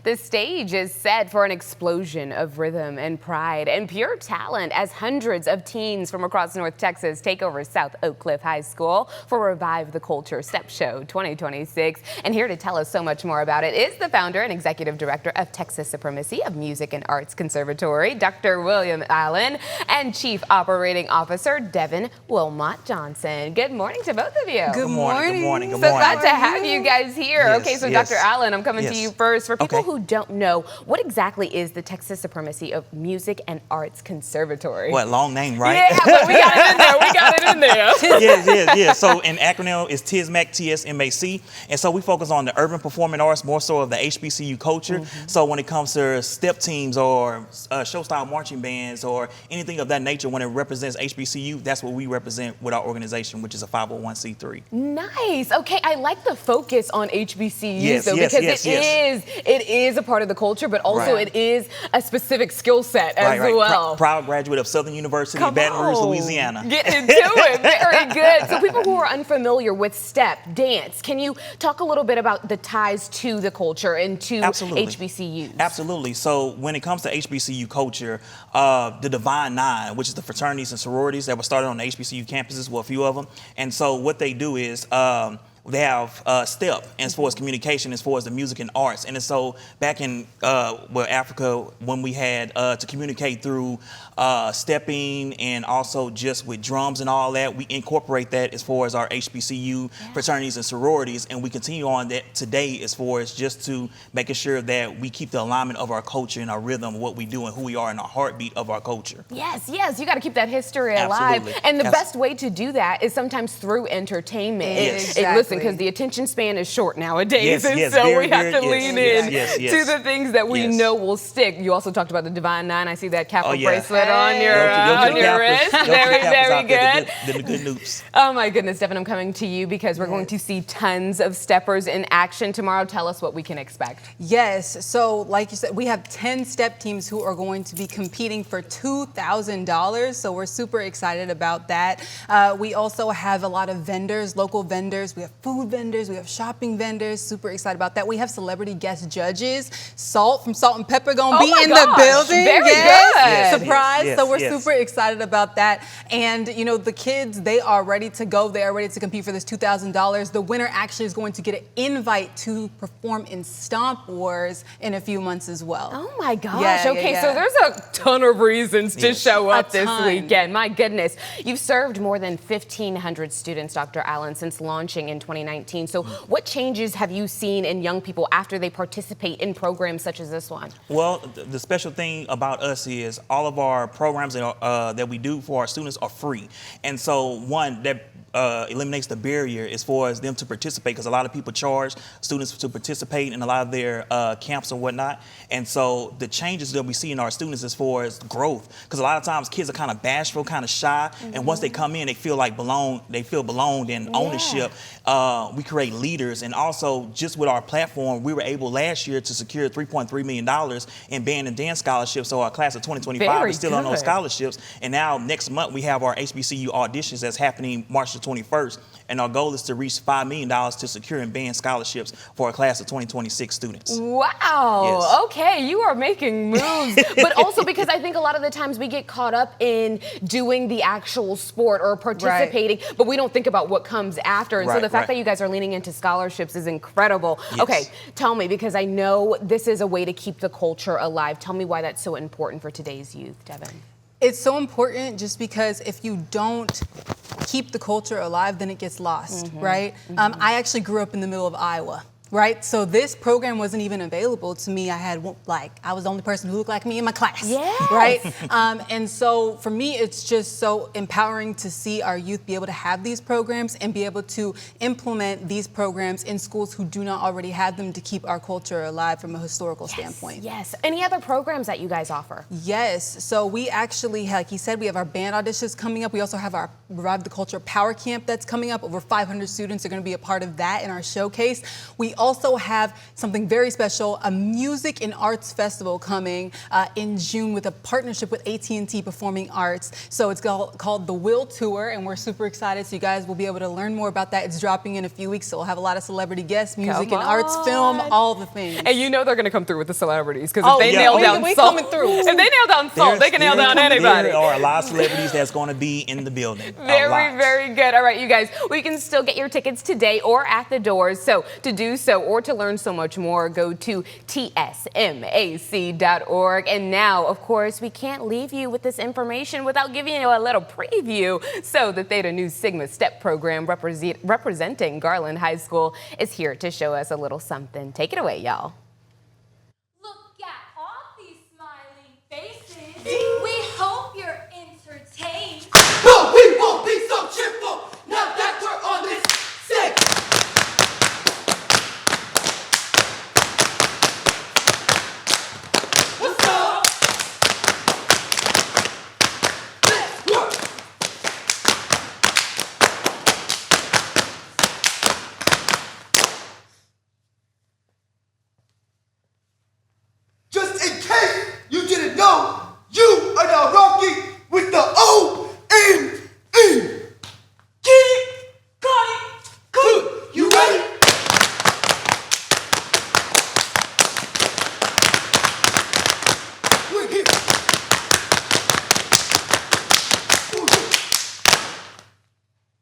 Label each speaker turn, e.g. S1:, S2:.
S1: The stage is set for an explosion of rhythm and pride and pure talent as hundreds of teens from across North Texas take over South Oak Cliff High School for Revive the Culture Stepshow 2026. And here to tell us so much more about it is the founder and executive director of Texas Supremacy of Music and Arts Conservatory, Dr. William Allen, and Chief Operating Officer Devin Wilmott-Johnson. Good morning to both of you.
S2: Good morning.
S3: Good morning. Good
S1: So
S3: morning.
S1: glad to have you guys here.
S3: Yes,
S1: Okay, so
S3: yes.
S1: Dr. Allen, I'm coming to you first. For people
S3: Okay.
S1: who don't know, what exactly is the Texas Supremacy of Music and Arts Conservatory?
S3: What, long name, right?
S1: Yeah, but we got it in there. We got it in there.
S3: Yeah. So in acronym, it's TMSAC, TSMAC. And so we focus on the urban performing arts, more so of the HBCU culture. So when it comes to step teams or show-style marching bands or anything of that nature, when it represents HBCU, that's what we represent with our organization, which is a 501c3.
S1: Nice. Okay, I like the focus on HBCUs
S3: Yes,
S1: though,
S3: yes,
S1: because
S3: yes,
S1: it is a part of the culture, but also
S3: Right.
S1: it is a specific skill set as well.
S3: Proud graduate of Southern University,
S1: Come
S3: Baton Rouge,
S1: on.
S3: Louisiana.
S1: Get into it. Very good. So people who are unfamiliar with step dance, can you talk a little bit about the ties to the culture and to
S3: Absolutely.
S1: HBCUs?
S3: Absolutely. So when it comes to HBCU culture, the Divine Nine, which is the fraternities and sororities that were started on the HBCU campuses, well, a few of them. And so what they do is they have STEP as far as communication, as far as the music and arts. And so back in Africa, when we had to communicate through stepping and also just with drums and all that, we incorporate that as far as our HBCU fraternities and sororities. And we continue on that today as far as just to making sure that we keep the alignment of our culture and our rhythm, what we do and who we are and our heartbeat of our culture.
S1: Yes, you got to keep that history alive.
S3: Absolutely.
S1: And the best way to do that is sometimes through entertainment.
S3: Yes.
S1: Listen, because the attention span is short nowadays,
S3: Yes,
S1: and
S3: yes,
S1: so
S3: very,
S1: we have to
S3: very,
S1: lean
S3: yes,
S1: in
S3: yes,
S1: to
S3: yes.
S1: the things that we know will stick. You also talked about the Divine Nine. I see that Kappa bracelet on your wrist. Very good.
S3: The good noobs.
S1: Oh my goodness, Devin, I'm coming to you because we're going to see tons of steppers in action tomorrow. Tell us what we can expect.
S2: Yes, so like you said, we have 10 step teams who are going to be competing for $2,000, so we're super excited about that. We also have a lot of vendors, local vendors. We have food vendors, we have shopping vendors, super excited about that. We have celebrity guest judges. Salt from Salt and Pepper gonna be in the building.
S1: Very good.
S2: Yes. Surprise,
S3: Yes,
S2: so we're
S3: yes.
S2: super excited about that. And you know, the kids, they are ready to go. They are ready to compete for this $2,000. The winner actually is going to get an invite to perform in Stomp Wars in a few months as well.
S1: Oh my gosh.
S2: Yeah,
S1: okay,
S2: yeah,
S1: so
S2: yeah.
S1: there's a ton of reasons to show up this
S2: ton.
S1: weekend. My goodness. You've served more than 1,500 students, Dr. Allen, since launching in 2019. So what changes have you seen in young people after they participate in programs such as this one?
S3: Well, the special thing about us is all of our programs that we do for our students are free. And so one, that eliminates the barrier as far as them to participate, because a lot of people charge students to participate in a lot of their camps and whatnot. And so the changes that we see in our students as far as growth, because a lot of times kids are kind of bashful, kind of shy, and once they come in, they feel like belonged and ownership. We create leaders, and also just with our platform, we were able last year to secure $3.3 million in band and dance scholarships. So our class of 2025 is still on those scholarships. And now next month we have our HBCU auditions that's happening March the 21st. And our goal is to reach $5 million to secure in band scholarships for a class of 2026 students.
S1: Wow.
S3: Yes.
S1: Okay, you are making moves. But also because I think a lot of the times we get caught up in doing the actual sport or participating, but we don't think about what comes after. And so the fact that you guys are leaning into scholarships is incredible.
S3: Yes.
S1: Okay, tell me, because I know this is a way to keep the culture alive. Tell me why that's so important for today's youth, Devin.
S2: It's so important just because if you don't keep the culture alive, then it gets lost, right? I actually grew up in the middle of Iowa. Right, so this program wasn't even available to me. I was the only person who looked like me in my class.
S1: Yes.
S2: Right, and so for me, it's just so empowering to see our youth be able to have these programs and be able to implement these programs in schools who do not already have them to keep our culture alive from a historical standpoint.
S1: Yes. Any other programs that you guys offer?
S2: Yes, so we actually, like he said, we have our band auditions coming up. We also have our Revive the Culture Power Camp that's coming up. Over 500 students are going to be a part of that in our showcase. We also have something very special, a music and arts festival coming in June with a partnership with AT&T Performing Arts. So it's called the Will Tour, and we're super excited. So you guys will be able to learn more about that. It's dropping in a few weeks, so we'll have a lot of celebrity guests, music and arts, film, all the things.
S1: And you know they're going to come through with the celebrities, because if they nail down
S2: we
S1: salt,
S2: coming through.
S1: if they nail down salt, they can nail down anybody.
S3: There are a lot of celebrities that's going to be in the building.
S1: Very good. All right, you guys, we can still get your tickets today or at the doors. So to do so or to learn so much more, go to tsmac.org. And now, of course, we can't leave you with this information without giving you a little preview. So the Theta Nu Sigma STEP program representing Garland High School is here to show us a little something. Take it away, y'all.